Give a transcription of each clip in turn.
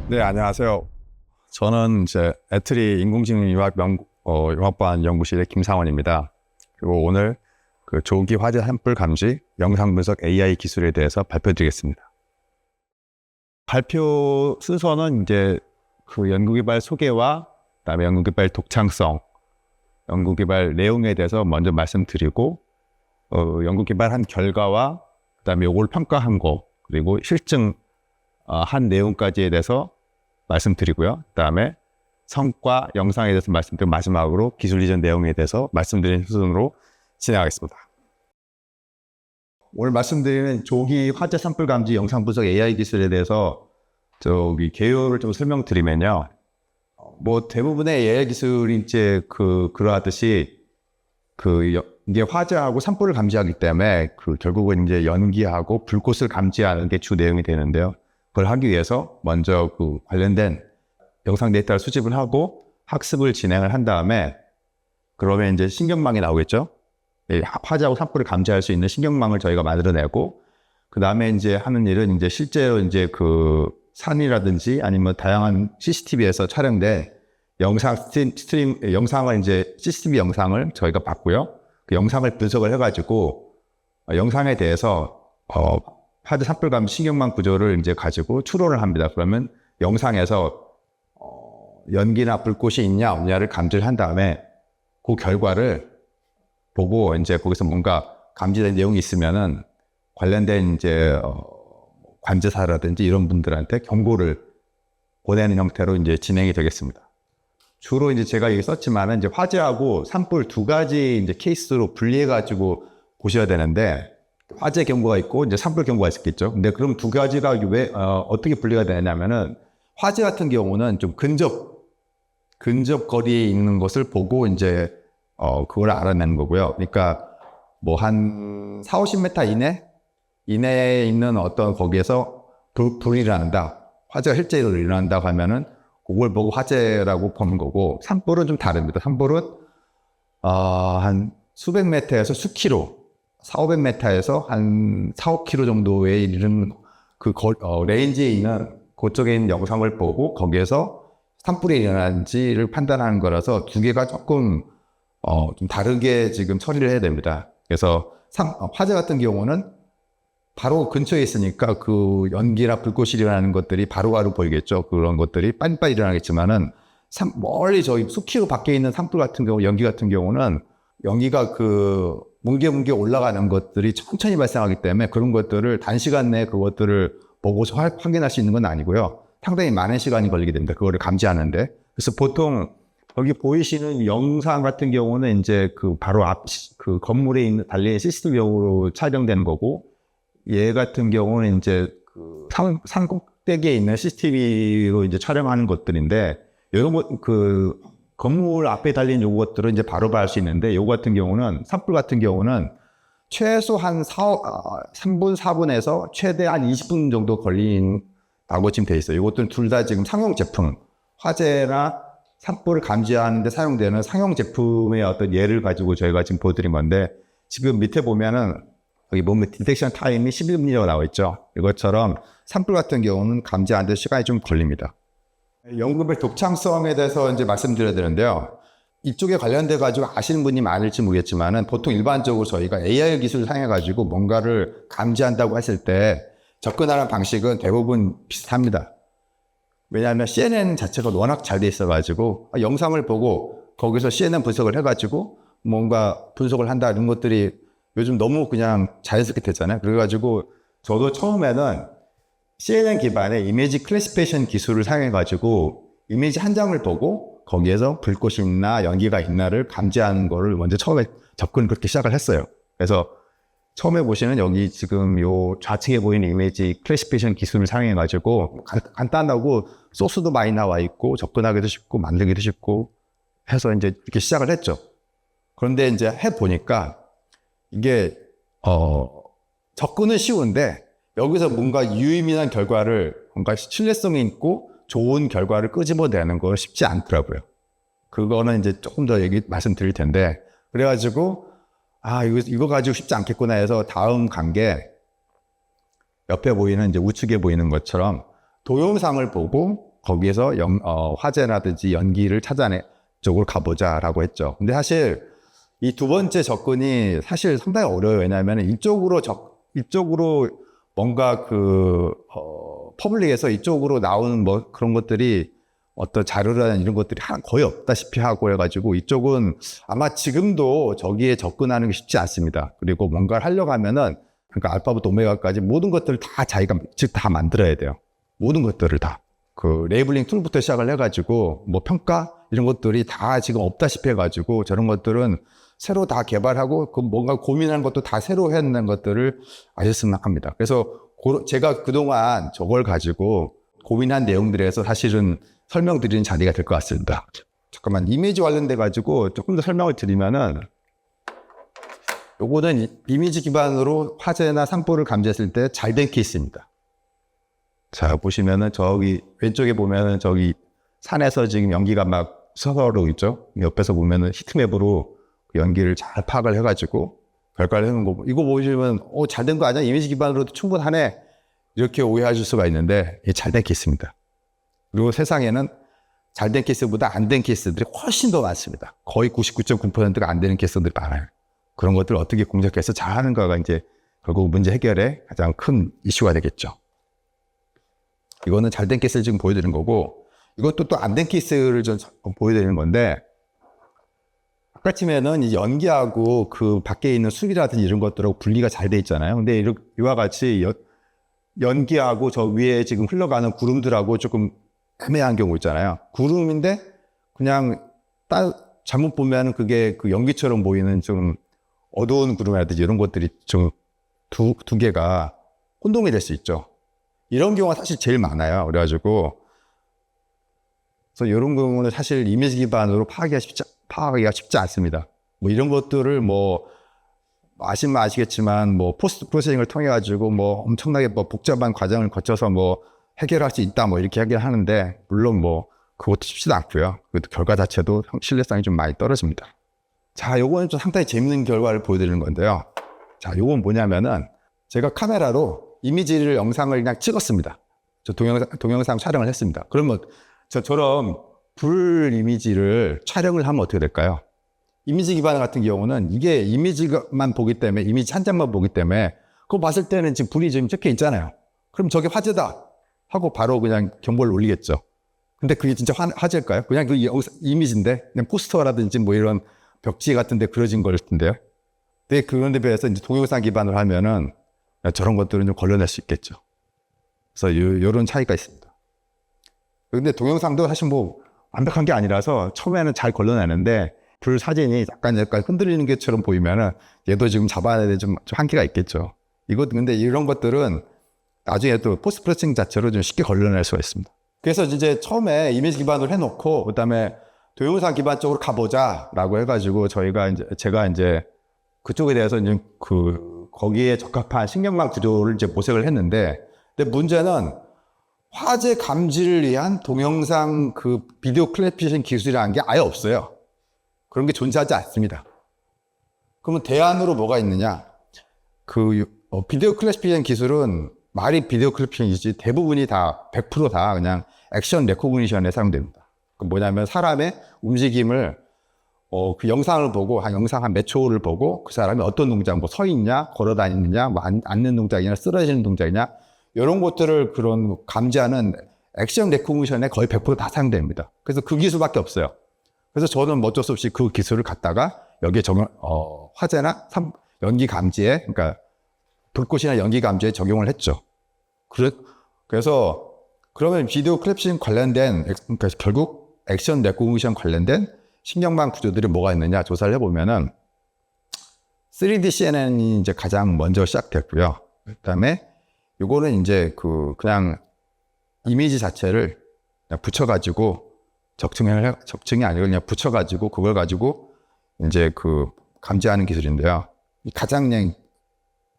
네, 안녕하세요. 저는 이제 애트리 인공지능 융합반 연구실의 김상원입니다. 그리고 오늘 그 조기 화재 산불 감지 영상 분석 AI 기술에 대해서 발표드리겠습니다. 발표 순서는 이제 그 연구개발 소개와 그다음에 연구개발 독창성, 연구개발 내용에 대해서 먼저 말씀드리고, 연구개발한 결과와 그다음에 이걸 평가한 거, 그리고 실증 한 내용까지에 대해서 말씀드리고요. 그다음에 성과 영상에 대해서 말씀드리고 마지막으로 기술 이전 내용에 대해서 말씀드리는 순으로 진행하겠습니다. 오늘 말씀드리는 조기 화재 산불 감지 영상 분석 AI 기술에 대해서 개요를 좀 설명드리면요. 뭐 대부분의 AI 기술이 이제 그러하듯이 이게 화재하고 산불을 감지하기 때문에 결국은 이제 연기하고 불꽃을 감지하는 게 주 내용이 되는데요. 그걸 하기 위해서 먼저 관련된 영상 데이터를 수집을 하고 학습을 진행을 한 다음에 그러면 이제 신경망이 나오겠죠. 화재하고 산불을 감지할 수 있는 신경망을 저희가 만들어내고, 그 다음에 이제 하는 일은 이제 실제로 이제 산이라든지 아니면 다양한 CCTV에서 촬영된 영상을 이제 CCTV 영상을 저희가 봤고요. 그 영상을 분석을 해가지고 영상에 대해서 화재 산불 감지 신경망 구조를 이제 가지고 추론을 합니다. 그러면 영상에서 연기나 불꽃이 있냐 없냐를 감지를 한 다음에 그 결과를 보고 이제 거기서 뭔가 감지된 내용이 있으면은 관련된 이제 관제사라든지 이런 분들한테 경고를 보내는 형태로 이제 진행이 되겠습니다. 주로 이제 제가 여기 썼지만은 이제 화재하고 산불 두 가지 이제 케이스로 분리해 가지고 보셔야 되는데, 화재 경보가 있고 이제 산불 경보가 있겠죠. 근데 그럼 두 가지가 왜 어떻게 분리가 되냐면은, 화재 같은 경우는 좀 근접 거리에 있는 것을 보고 이제 그걸 알아내는 거고요. 그러니까 뭐 한 4, 50m 이내에 있는 어떤 거기에서 불이 일어난다, 화재가 실제로 일어난다고 하면은 그걸 보고 화재라고 보는 거고, 산불은 좀 다릅니다. 산불은 한 수백 미터에서 수킬로, 4, 500m에서 한 4, 5km 정도에 이르는 레인지에 있는 그쪽에 있는 영상을 보고 거기에서 산불이 일어난지를 판단하는 거라서 두 개가 조금 좀 다르게 지금 처리를 해야 됩니다. 그래서 화재 같은 경우는 바로 근처에 있으니까 그 연기나 불꽃이 일어나는 것들이 바로바로 보이겠죠. 그런 것들이 빨리빨리 일어나겠지만은 멀리 저희 수키로 밖에 있는 산불 같은 경우, 연기 같은 경우는 연기가 뭉게뭉게 올라가는 것들이 천천히 발생하기 때문에 그런 것들을 단시간 내에 그것들을 보고서 확인할 수 있는 건 아니고요. 상당히 많은 시간이 걸리게 됩니다. 그거를 감지하는데. 그래서 보통 여기 보이시는 영상 같은 경우는 이제 바로 건물에 달린 CCTV용으로 촬영되는 거고, 얘 같은 경우는 이제 산 꼭대기에 있는 CCTV로 이제 촬영하는 것들인데, 건물 앞에 달린 요것들은 이제 바로 할 수 있는데, 요거 같은 경우는, 산불 같은 경우는 최소 한 3분, 4분에서 최대 한 20분 정도 걸린다고 지금 돼 있어요. 이것들은 둘 다 지금 상용 제품, 화재나 산불을 감지하는데 사용되는 상용 제품의 어떤 예를 가지고 저희가 지금 보여드린 건데, 지금 밑에 보면은 여기 보면 디텍션 타임이 11분이라고 나와 있죠. 이것처럼 산불 같은 경우는 감지하는데 시간이 좀 걸립니다. 연구별 독창성에 대해서 이제 말씀드려야 되는데요. 이쪽에 관련돼 가지고 아시는 분이 많을지 모르겠지만은, 보통 일반적으로 저희가 AI 기술을 사용해 가지고 뭔가를 감지한다고 했을 때 접근하는 방식은 대부분 비슷합니다. 왜냐하면 CNN 자체가 워낙 잘 돼 있어 가지고 영상을 보고 거기서 CNN 분석을 해 가지고 뭔가 분석을 한다, 이런 것들이 요즘 너무 그냥 자연스럽게 됐잖아요. 그래가지고 저도 처음에는 CNN 기반의 이미지 클래시피케이션 기술을 사용해가지고 이미지 한 장을 보고 거기에서 불꽃이 있나 연기가 있나를 감지하는 거를 먼저 처음에 접근을 그렇게 시작을 했어요. 그래서 처음에 보시는 여기 지금 요 좌측에 보이는 이미지 클래시피케이션 기술을 사용해가지고 간단하고 소스도 많이 나와 있고 접근하기도 쉽고 만들기도 쉽고 해서 이제 이렇게 시작을 했죠. 그런데 이제 해보니까 이게 접근은 쉬운데 여기서 뭔가 유의미한 결과를, 뭔가 신뢰성이 있고 좋은 결과를 끄집어내는 거 쉽지 않더라고요. 그거는 이제 조금 더 말씀드릴 텐데, 그래가지고 이거 가지고 쉽지 않겠구나 해서 다음 단계, 옆에 보이는 이제 우측에 보이는 것처럼 동영상을 보고 거기에서 화재라든지 연기를 찾아내 쪽으로 가보자라고 했죠. 근데 사실 이 두 번째 접근이 사실 상당히 어려워요. 왜냐하면 이쪽으로 뭔가 퍼블릭에서 이쪽으로 나오는 뭐 그런 것들이 어떤 자료라는 이런 것들이 거의 없다시피 하고 해가지고 이쪽은 아마 지금도 저기에 접근하는 게 쉽지 않습니다. 그리고 뭔가를 하려고 하면은 그러니까 알파부터 오메가까지 모든 것들을 다 자기가 즉 다 만들어야 돼요. 모든 것들을 다. 그 레이블링 툴부터 시작을 해가지고 뭐 평가 이런 것들이 다 지금 없다시피 해가지고 저런 것들은 새로 다 개발하고 그 뭔가 고민하는 것도 다 새로 해야 된다는 것들을 아셨으면 합니다. 그래서 제가 그동안 저걸 가지고 고민한 내용들에서 사실은 설명드리는 자리가 될 것 같습니다. 잠깐만, 이미지 관련돼 가지고 조금 더 설명을 드리면은 요거는 이미지 기반으로 화재나 산불을 감지했을 때 잘 된 케이스입니다. 자, 보시면은 저기 왼쪽에 보면은 저기 산에서 지금 연기가 막 서서로 있죠. 옆에서 보면은 히트맵으로 연기를 잘 파악을 해가지고 결과를 해놓은 거. 이거 보시면 잘 된 거 아니야? 이미지 기반으로도 충분하네. 이렇게 오해하실 수가 있는데 이게 잘 된 케이스입니다. 그리고 세상에는 잘 된 케이스보다 안 된 케이스들이 훨씬 더 많습니다. 거의 99.9%가 안 되는 케이스들이 많아요. 그런 것들을 어떻게 공략해서 잘하는가가 이제 결국 문제 해결에 가장 큰 이슈가 되겠죠. 이거는 잘 된 케이스를 지금 보여드리는 거고, 이것도 또 안 된 케이스를 좀 보여드리는 건데, 아까 치면은 이 연기하고 그 밖에 있는 수리라든지 이런 것들하고 분리가 잘 돼 있잖아요. 근데 이와 같이 연기하고 저 위에 지금 흘러가는 구름들하고 조금 애매한 경우 있잖아요. 구름인데 그냥 잘못 보면 그게 그 연기처럼 보이는 좀 어두운 구름이라든지 이런 것들이 좀 두 개가 혼동이 될 수 있죠. 이런 경우가 사실 제일 많아요. 그래가지고 그래서 이런 경우는 사실 이미지 기반으로 파악하기가 쉽지 않습니다. 뭐 이런 것들을 뭐 아시면 아시겠지만 뭐 포스트 프로세싱을 통해 가지고 뭐 엄청나게 뭐 복잡한 과정을 거쳐서 뭐 해결할 수 있다 뭐 이렇게 하긴 하는데, 물론 뭐 그것도 쉽지도 않고요. 그것도 결과 자체도 신뢰성이 좀 많이 떨어집니다. 자, 요거는 좀 상당히 재밌는 결과를 보여드리는 건데요. 자, 요건 뭐냐면은 제가 카메라로 이미지를 영상을 그냥 찍었습니다. 저 동영상 촬영을 했습니다. 그러면 저처럼 불 이미지를 촬영을 하면 어떻게 될까요? 이미지 기반 같은 경우는 이게 이미지만 보기 때문에, 이미지 한 장만 보기 때문에 그거 봤을 때는 지금 불이 지금 적혀 있잖아요. 그럼 저게 화재다 하고 바로 그냥 경보를 올리겠죠. 근데 그게 진짜 화재일까요? 그냥 그 이미지인데 그냥 포스터라든지 뭐 이런 벽지 같은 데 그려진 걸 텐데요. 근데 그런 데 비해서 이제 동영상 기반으로 하면은 저런 것들은 좀 걸러낼 수 있겠죠. 그래서 요런 차이가 있습니다. 근데 동영상도 사실 뭐 완벽한 게 아니라서 처음에는 잘 걸러내는데 불 사진이 약간 흔들리는 것처럼 보이면은 얘도 지금 잡아야 되는 좀 한계가 있겠죠. 근데 이런 것들은 나중에 또 포스트 프로세싱 자체로 좀 쉽게 걸러낼 수가 있습니다. 그래서 이제 처음에 이미지 기반으로 해놓고 그다음에 동영상 기반 쪽으로 가보자라고 해가지고 제가 이제 그쪽에 대해서 이제 거기에 적합한 신경망 구조를 이제 모색을 했는데, 근데 문제는 화재 감지를 위한 동영상 비디오 클래리피케이션 기술이라는 게 아예 없어요. 그런 게 존재하지 않습니다. 그러면 대안으로 뭐가 있느냐? 비디오 클래시피케이션 기술은 말이 비디오 클래시피케이션이지 대부분이 다 100% 그냥 액션 레코그니션에 사용됩니다. 뭐냐면 사람의 움직임을 그 영상을 보고 영상 한 몇 초를 보고 그 사람이 어떤 동작, 뭐 서 있냐, 걸어 다니느냐, 뭐 앉는 동작이냐, 쓰러지는 동작이냐, 이런 것들을 그런 감지하는 액션 레코그니션에 거의 100% 다 사용됩니다. 그래서 그 기술밖에 없어요. 그래서 저는 어쩔 수 없이 그 기술을 갖다가 여기에 화재나 연기 감지에, 그러니까 불꽃이나 연기 감지에 적용을 했죠. 그래서 그러면 비디오 클래피싱 관련된, 그러니까 결국 액션 레코그니션 관련된 신경망 구조들이 뭐가 있느냐 조사를 해보면은 3D CNN이 이제 가장 먼저 시작됐고요. 그다음에 요거는 이제 그냥 이미지 자체를 그냥 붙여가지고 적층이 아니고 그냥 붙여가지고 그걸 가지고 이제 감지하는 기술인데요. 가장 그냥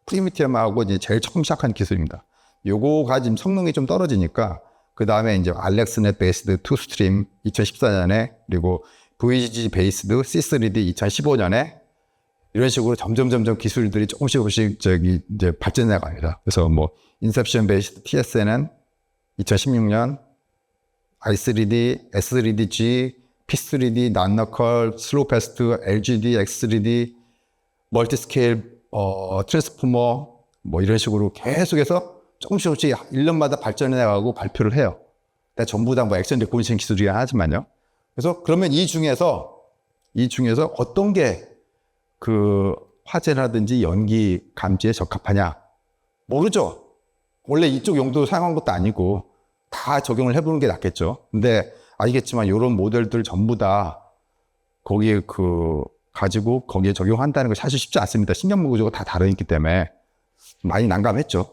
프리미티엄하고 이제 제일 처음 시작한 기술입니다. 요거가 지금 성능이 좀 떨어지니까 그 다음에 이제 알렉스넷 베이스드 투스트림 2014년에 그리고 VGG 베이스드 C3D 2015년에 이런 식으로 점점 기술들이 조금씩 이제 발전해 갑니다. 그래서 뭐 인셉션 베이스드 TSN은 2016년, i3D, S3DG, P3D, 난너컬, 슬로우 패스트, LGD, X3D, 멀티스케일, 트랜스포머 뭐 이런 식으로 계속해서 조금씩 1년마다 발전해 나가고 발표를 해요. 전부 다 뭐 액션 레코니션 기술이긴 하지만요. 그래서 그러면 이 중에서 어떤 게 그 화재라든지 연기 감지에 적합하냐? 모르죠. 원래 이쪽 용도 사용한 것도 아니고 다 적용을 해보는 게 낫겠죠. 근데 알겠지만 이런 모델들 전부 다 거기에 가지고 거기에 적용한다는 거 사실 쉽지 않습니다. 신경망 구조가 다 다르기 때문에 많이 난감했죠.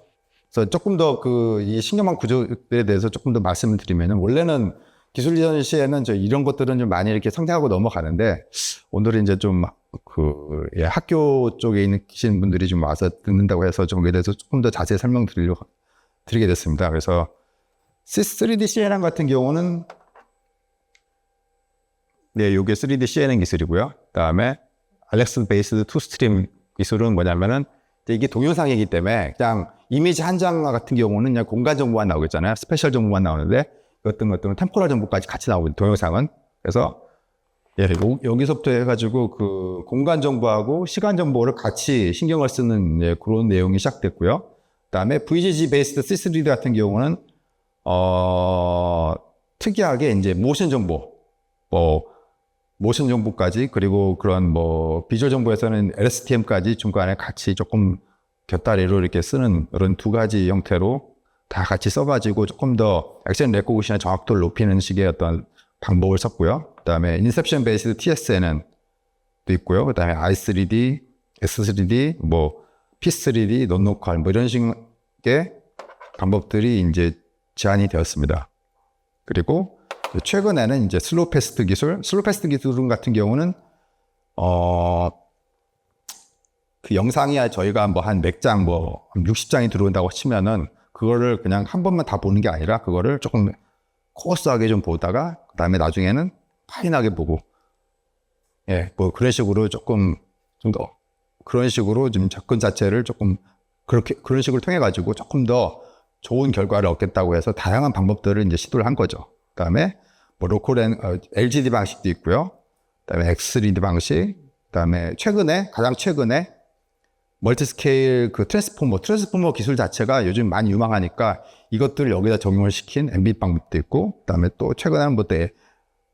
그래서 조금 더 이 신경망 구조에 대해서 조금 더 말씀을 드리면은 원래는 기술 이전 시에는 이런 것들은 좀 많이 이렇게 성장하고 넘어가는데 오늘은 이제 좀 학교 쪽에 계신 분들이 좀 와서 듣는다고 해서 거기에 대해서 조금 더 자세히 드리게 됐습니다. 그래서 3D CNN 같은 경우는 요게 3D CNN 기술이고요. 그다음에 알렉스 베이스드 투 스트림 기술은 뭐냐면은 이게 동영상이기 때문에 그냥 이미지 한 장 같은 경우는 그냥 공간 정보만 나오겠잖아요. 스페셜 정보만 나오는데 어떤 것들은 템포럴 정보까지 같이 나오거든요. 동영상은. 그래서 여기서부터 해가지고 공간 정보하고 시간 정보를 같이 신경을 쓰는 그런 내용이 시작됐고요. 그다음에 VGG 베이스드 C3D 같은 경우는 특이하게 이제 모션 정보, 모션 정보까지 그리고 그런 비주얼 정보에서는 LSTM까지 중간에 같이 조금 곁다리로 이렇게 쓰는 그런 두 가지 형태로 다 같이 써가지고 조금 더 액션 레코니션의 정확도를 높이는 식의 어떤 방법을 썼고요. 그다음에 인셉션 베이스드 TSN은 또 있고요. 그다음에 i3D, S3D, P3D, 논노컬 이런 식의 방법들이 이제 제한이 되었습니다. 그리고 최근에는 이제 슬로우 패스트 기술 같은 경우는 그 영상이 저희가 한 몇 장, 60장이 들어온다고 치면은 그거를 그냥 한 번만 다 보는 게 아니라 그거를 조금 코어스하게 좀 보다가 그다음에 나중에는 파인하게 보고 그런 식으로 좀 더 그런 식으로 좀 접근 자체를 조금 그런 식으로 통해 가지고 조금 더 좋은 결과를 얻겠다고 해서 다양한 방법들을 이제 시도를 한 거죠. 그다음에 LGD 방식도 있고요. 그다음에 X3D 방식, 그다음에 가장 최근에 멀티스케일 트랜스포머 기술 자체가 요즘 많이 유망하니까 이것들을 여기다 적용을 시킨 MB 방법도 있고, 그다음에 또 최근에는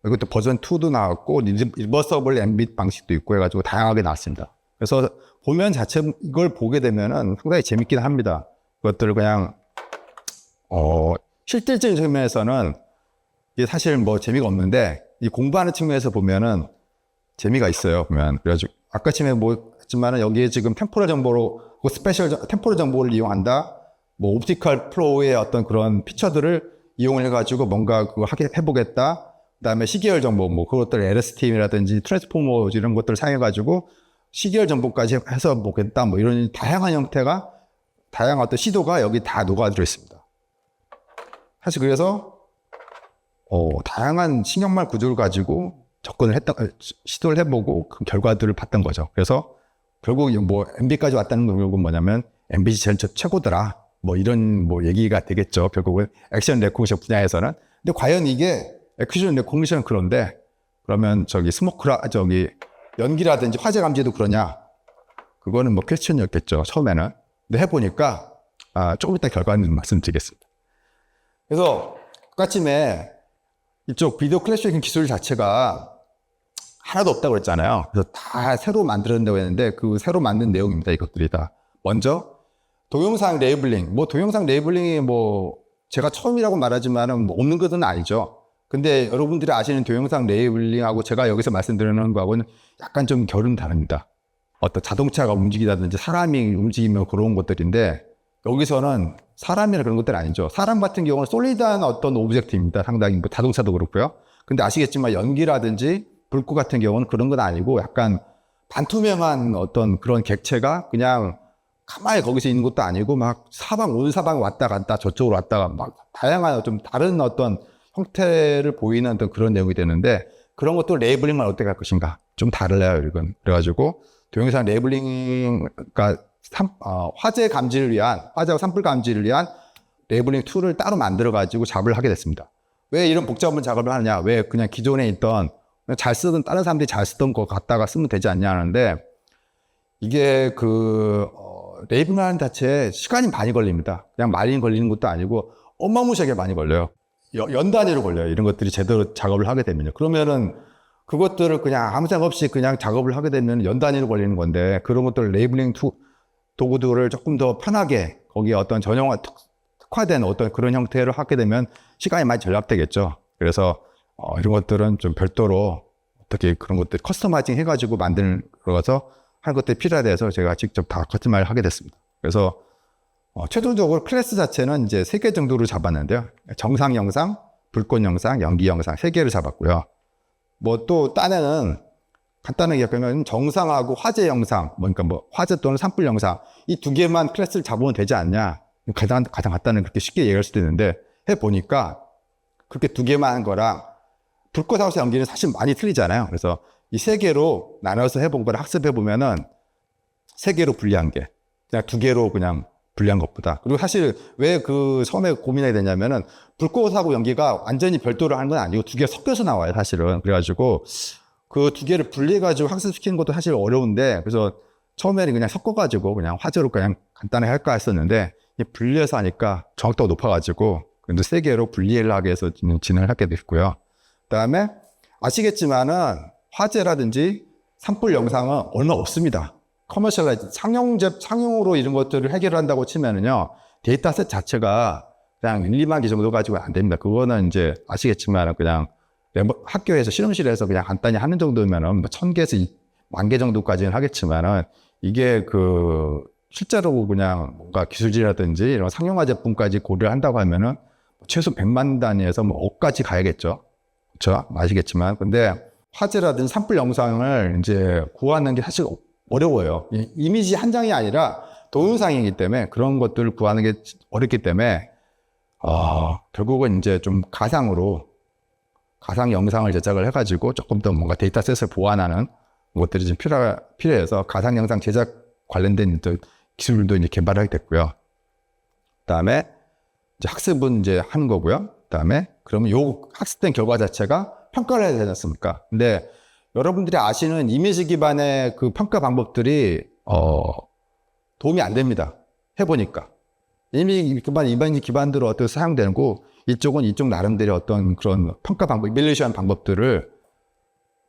이것도 버전 2도 나왔고 리버서블 MB 방식도 있고 해가지고 다양하게 나왔습니다. 그래서 보면 이걸 보게 되면은 상당히 재밌긴 합니다. 이것들을 그냥 실질적인 측면에서는 이게 사실 재미가 없는데 이 공부하는 측면에서 보면은 재미가 있어요. 보면 그래가지고 아까 전에 했지만은 여기에 지금 템포럴 정보로 스페셜 템포럴 정보를 이용한다. 옵티컬 플로우의 어떤 그런 피처들을 이용을 해가지고 뭔가 그거 해보겠다. 그다음에 시계열 정보, 그것들 LSTM이라든지 트랜스포머 이런 것들을 사용해가지고 시계열 정보까지 해서 보겠다. 이런 다양한 어떤 시도가 여기 다 녹아들어 있습니다. 사실 그래서 다양한 신경말 구조를 가지고 시도를 해보고 그 결과들을 봤던 거죠. 그래서 결국 MB까지 왔다는 건 결국은 뭐냐면 MBC 제일 최고더라. 이런 얘기가 되겠죠. 결국은 액션 레코니션 분야에서는. 근데 과연 이게 액션 레코니션은 그런데 그러면 연기라든지 화재 감지도 그러냐? 그거는 퀘스천이었겠죠. 처음에는. 근데 해보니까 조금 이따 결과는 말씀드리겠습니다. 그래서 아까쯤에 이쪽 비디오 클래시fication 기술 자체가 하나도 없다고 그랬잖아요. 그래서 다 새로 만들어낸다고 했는데 그 새로 만든 내용입니다. 이것들이 다. 먼저 동영상 레이블링. 동영상 레이블링이 제가 처음이라고 말하지만은 없는 것은 아니죠. 근데 여러분들이 아시는 동영상 레이블링하고 제가 여기서 말씀드리는 거하고는 약간 좀 결은 다릅니다. 어떤 자동차가 움직이다든지 사람이 움직이면 그런 것들인데 여기서는 사람이나 그런 것들은 아니죠. 사람 같은 경우는 솔리드한 어떤 오브젝트입니다. 상당히 자동차도 그렇고요. 근데 아시겠지만 연기라든지 불꽃 같은 경우는 그런 건 아니고 약간 반투명한 어떤 그런 객체가 그냥 가만히 거기서 있는 것도 아니고 온 사방 왔다 갔다 저쪽으로 왔다가 다양한 좀 다른 어떤 형태를 보이는 어떤 그런 내용이 되는데 그런 것도 레이블링만 어떻게 할 것인가 좀 달라요. 이건 그래가지고 동영상 레이블링 화재와 산불 감지를 위한 레이블링 툴을 따로 만들어 가지고 작업을 하게 됐습니다. 왜 이런 복잡한 작업을 하느냐? 왜 그냥 기존에 있던 잘 쓰던 다른 사람들이 잘 쓰던 거 갖다가 쓰면 되지 않냐 하는데 이게 레이블하는 자체에 시간이 많이 걸립니다. 그냥 많이 걸리는 것도 아니고 어마무시하게 많이 걸려요. 연 단위로 걸려요. 이런 것들이 제대로 작업을 하게 되면요. 그러면은 그것들을 그냥 아무 생각 없이 그냥 작업을 하게 되면 연 단위로 걸리는 건데 그런 것들 레이블링 도구들을 조금 더 편하게 거기에 어떤 전용화 특화된 어떤 그런 형태로 하게 되면 시간이 많이 절약되겠죠. 그래서 이런 것들은 좀 별도로 어떻게 그런 것들 커스터마이징 해가지고 만드는 거라서 할 것들이 필요해서 제가 직접 다 커스터마이징을 하게 됐습니다. 그래서 최종적으로 클래스 자체는 이제 3개 정도로 잡았는데요. 정상 영상, 불꽃 영상, 연기 영상 3개를 잡았고요. 뭐 또 딴에는 간단하게 얘기하면 정상하고 화제 영상, 그러니까 뭐 화제 또는 산불 영상 이 2개만 클래스를 잡으면 되지 않냐. 가장 간단하게 그렇게 쉽게 얘기할 수도 있는데 해보니까 그렇게 2개만 한 거랑 불꽃하고 연기는 사실 많이 틀리잖아요. 그래서 이 3개로 나눠서 해본 걸 학습해보면은 3개로 분리한 게 그냥 2개로 그냥 분리한 것보다. 그리고 사실 왜 그 처음에 고민하게 되냐면은 불꽃하고 연기가 완전히 별도로 하는 건 아니고 2개 섞여서 나와요, 사실은. 그래가지고 그 2개를 분리해가지고 학습시키는 것도 사실 어려운데 그래서 처음에는 그냥 섞어가지고 그냥 화제로 그냥 간단하게 할까 했었는데 분리해서 하니까 정확도가 높아가지고 근데 3개로 분리를 하게 해서 진행을 하게 됐고요. 그 다음에 아시겠지만은 화제라든지 산불 영상은 얼마 없습니다. 커머셜라이즈, 상용으로 이런 것들을 해결한다고 치면은요, 데이터셋 자체가 그냥 1, 2만 개 정도 가지고 안 됩니다. 그거는 이제 아시겠지만 그냥 학교에서 실험실에서 그냥 간단히 하는 정도면은 1000개에서 10,000개 정도까지는 하겠지만은 이게 실제로 그냥 뭔가 기술지라든지 이런 상용화 제품까지 고려를 한다고 하면은 최소 100만 단위에서 뭐 억까지 가야겠죠. 그렇죠? 아시겠지만. 근데 화제라든지 산불 영상을 이제 구하는 게 사실 어려워요. 이미지 한 장이 아니라 동영상이기 때문에 그런 것들을 구하는 게 어렵기 때문에 결국은 이제 좀 가상 영상을 제작을 해가지고 조금 더 뭔가 데이터셋을 보완하는 것들이 좀 필요해서 가상 영상 제작 관련된 기술도 이제 개발하게 됐고요. 그다음에 이제 학습은 이제 하는 거고요. 그다음에 그러면 요 학습된 결과 자체가 평가를 해야 되지 않습니까? 근데 여러분들이 아시는 이미지 기반의 그 평가 방법들이 도움이 안 됩니다. 해보니까 이미지 기반으로 어떻게 사용되고 이쪽은 이쪽 나름대로 어떤 그런 평가 방법, 이밸리에이션 방법들을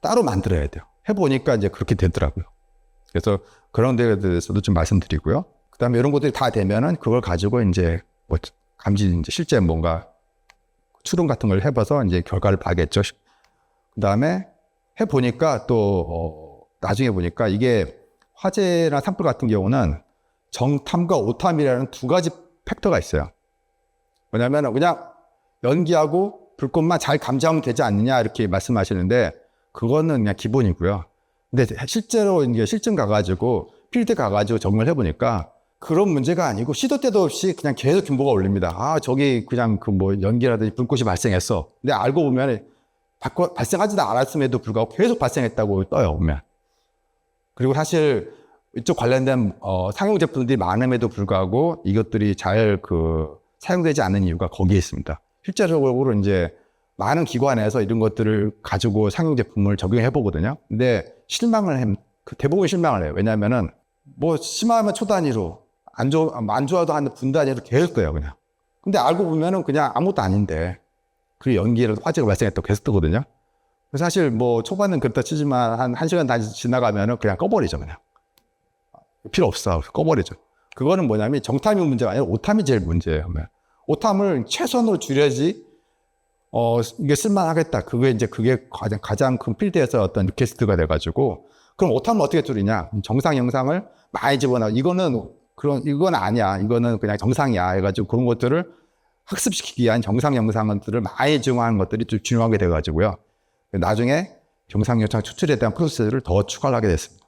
따로 만들어야 돼요. 해보니까 이제 그렇게 되더라고요. 그래서 그런 데에 대해서도 좀 말씀드리고요. 그다음에 이런 것들이 다 되면은 그걸 가지고 이제 뭐 이제 실제 뭔가 추론 같은 걸 해봐서 이제 결과를 봐야겠죠. 그다음에 해보니까 또 나중에 보니까 이게 화재나 산불 같은 경우는 정탐과 오탐이라는 2가지 팩터가 있어요. 왜냐하면 그냥 연기하고 불꽃만 잘 감지하면 되지 않느냐 이렇게 말씀하시는데 그거는 그냥 기본이고요. 근데 실제로 이제 실증 가가지고 필드 가가지고 적용을 해보니까 그런 문제가 아니고 시도 때도 없이 그냥 계속 경보가 울립니다. 저기 그냥 연기라든지 불꽃이 발생했어. 근데 알고 보면 발생하지도 않았음에도 불구하고 계속 발생했다고 떠요, 보면. 그리고 사실 이쪽 관련된 상용 제품들이 많음에도 불구하고 이것들이 잘 사용되지 않는 이유가 거기에 있습니다. 실제적으로 이제 많은 기관에서 이런 것들을 가지고 상용 제품을 적용해 보거든요. 근데 대부분 실망을 해요. 왜냐하면은 심하면 초 단위로 안 좋아도 한 분 단위로 계속 떠요, 그냥. 근데 알고 보면은 그냥 아무것도 아닌데 그 연기를 화재가 발생했다고 계속 뜨거든요. 그래서 사실 초반은 그렇다 치지만 한 1시간 다 지나가면은 그냥 꺼버리죠, 그냥. 필요 없어. 꺼버리죠. 그거는 뭐냐면 정탐이 문제가 아니라 오탐이 제일 문제예요. 오탐을 최선으로 줄여야지 이게 쓸만하겠다. 그게 가장 큰 필드에서 어떤 리퀘스트가 돼가지고 그럼 오탐을 어떻게 줄이냐? 정상 영상을 많이 집어넣어. 이건 아니야. 이거는 그냥 정상이야. 해가지고 그런 것들을 학습시키기 위한 정상 영상들을 많이 증화하는 것들이 좀 중요하게 돼가지고요. 나중에 정상 영상 추출에 대한 프로세스를 더 추가를 하게 됐습니다.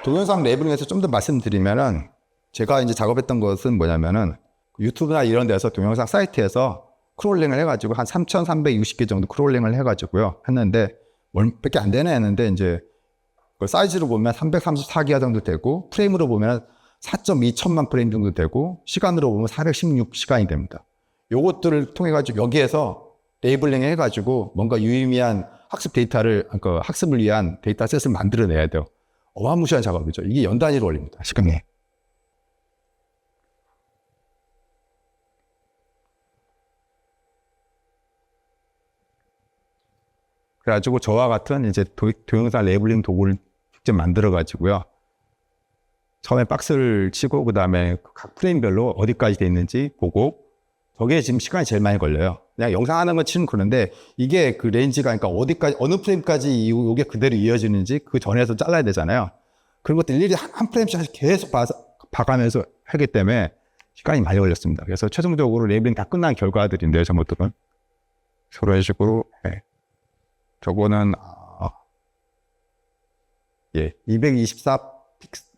동영상 레이블링에서 좀 더 말씀드리면은 제가 이제 작업했던 것은 뭐냐면은 유튜브나 이런 데서 동영상 사이트에서 크롤링을 해가지고 한 3,360개 정도 크롤링을 해가지고요. 했는데 몇개 안 되네 했는데 이제 그 사이즈로 보면 334기가 정도 되고 프레임으로 보면 4.2천만 프레임 정도 되고 시간으로 보면 416시간이 됩니다. 요것들을 통해 가지고 여기에서 레이블링 해가지고 뭔가 유의미한 학습 데이터를, 그 학습을 위한 데이터셋을 만들어내야 돼요. 어마무시한 작업이죠. 이게 연 단위로 걸립니다. 시간이. 그래가지고 저와 같은 이제 동영상 레이블링 도구를 직접 만들어가지고요. 처음에 박스를 치고 그 다음에 각 프레임별로 어디까지 돼 있는지 보고 저게 지금 시간이 제일 많이 걸려요. 그냥 영상 하는 거 치는 그런데 이게 그 레인지가 그러니까 어디까지 어느 프레임까지 이게 그대로 이어지는지 그 전에서 잘라야 되잖아요. 그런 것들 일일이 한 프레임씩 계속 봐가면서 하기 때문에 시간이 많이 걸렸습니다. 그래서 최종적으로 레이블링 다 끝난 결과들인데요, 전부터는 서로 식으로 저거는 224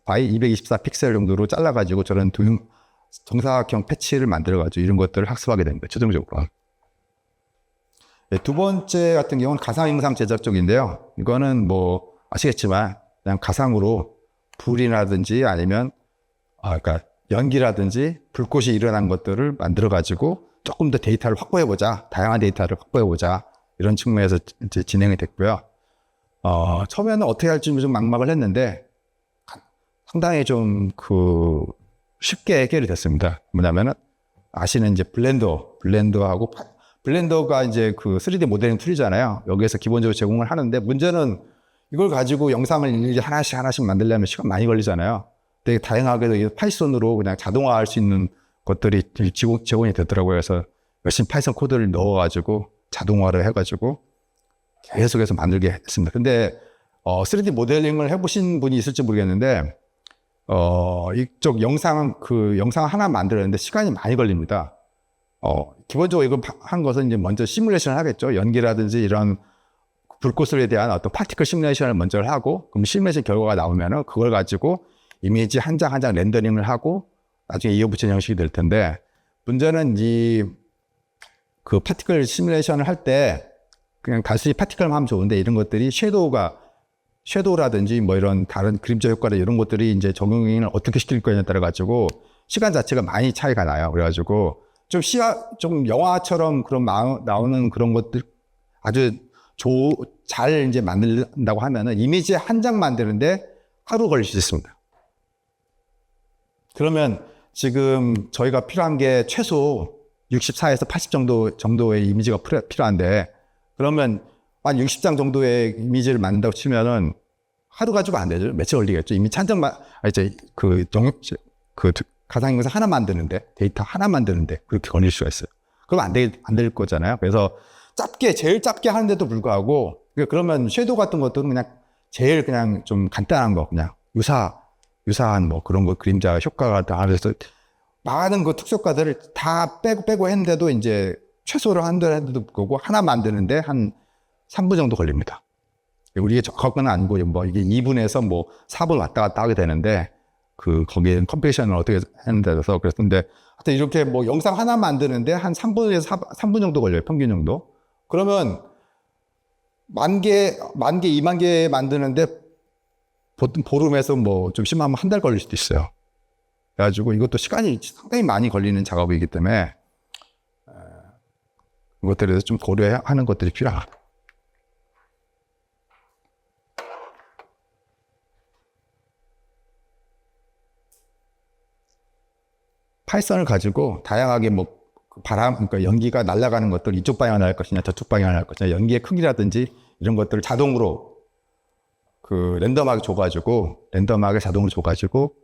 바이 224 픽셀 정도로 잘라가지고 저런 정사각형 패치를 만들어가지고 이런 것들을 학습하게 됩니다. 최종적으로. 두 번째 같은 경우는 가상 영상 제작 쪽인데요. 이거는 뭐 아시겠지만 그냥 가상으로 불이라든지 아니면 그러니까 연기라든지 불꽃이 일어난 것들을 만들어가지고 조금 더 데이터를 확보해보자, 다양한 데이터를 확보해보자 이런 측면에서 이제 진행이 됐고요. 처음에는 어떻게 할지 좀 막막을 했는데 상당히 좀 쉽게 해결이 됐습니다. 뭐냐면은 아시는 이제 블렌더하고 블렌더가 이제 그 3D 모델링 툴이잖아요. 여기에서 기본적으로 제공을 하는데 문제는 이걸 가지고 영상을 일일이 하나씩 만들려면 시간 많이 걸리잖아요. 되게 다양하게도 파이썬으로 그냥 자동화할 수 있는 것들이 제공이 되더라고요. 그래서 열심히 파이썬 코드를 넣어가지고 자동화를 해가지고 계속해서 만들게 했습니다. 근데 3D 모델링을 해보신 분이 있을지 모르겠는데 이쪽 영상 하나 만들었는데 시간이 많이 걸립니다. 기본적으로 이거 한 것은 이제 먼저 시뮬레이션을 하겠죠. 연기라든지 이런 불꽃에 대한 어떤 파티클 시뮬레이션을 먼저 하고, 그럼 시뮬레이션 결과가 나오면은 그걸 가지고 이미지 한 장 한 장 렌더링을 하고 나중에 이어붙이는 형식이 될 텐데, 문제는 그 파티클 시뮬레이션을 할 때 그냥 단순히 파티클만 하면 좋은데 이런 것들이 섀도우라든지 뭐 이런 다른 그림자 효과나 이런 것들이 이제 적용을 어떻게 시킬 거냐에 따라 가지고 시간 자체가 많이 차이가 나요. 그래가지고 좀 영화처럼 그런 나오는 그런 것들 아주 잘 이제 만든다고 하면은 이미지 한 장 만드는데 하루 걸릴 수 있습니다. 그러면 지금 저희가 필요한 게 최소 64에서 80 정도의 이미지가 필요한데, 그러면 한 60장 정도의 이미지를 만든다고 치면은 하루 가지고 안 되죠. 며칠 걸리겠죠. 이미 찬장만, 이제 가상 영상 하나 만드는데, 데이터 하나 만드는데 그렇게 걸릴 수가 있어요. 그럼 안 될 거잖아요. 그래서 제일 짧게 하는데도 불구하고, 그러면 섀도우 같은 것들은 그냥 제일 그냥 좀 간단한 거, 그냥 유사한 뭐 그런 거, 그림자 효과가 다 하면서 많은 그 특수효과들을 다 빼고 했는데도 이제 최소로 한데도 불구하고 하나 만드는데 한 3분 정도 걸립니다. 우리가 적은 아니고 뭐 이게 2분에서 뭐 4분 왔다 갔다 하게 되는데 거기에 컴퓨테이션을 어떻게 하는데 대해서 그랬는데 하여튼 이렇게 뭐 영상 하나 만드는데 한 3분에서 3분 정도 걸려요. 평균 정도. 그러면 10,000개, 20,000개 만드는데 보통 보름에서 뭐 좀 심하면 한 달 걸릴 수도 있어요. 그래가지고 이것도 시간이 상당히 많이 걸리는 작업이기 때문에 이것들에 대해서 좀 고려하는 것들이 필요합니다. 파이썬을 가지고 다양하게 뭐 그러니까 연기가 날아가는 것들 이쪽 방향을 할 것이냐 저쪽 방향을 할 것이냐, 연기의 크기라든지 이런 것들을 자동으로 랜덤하게 자동으로 줘가지고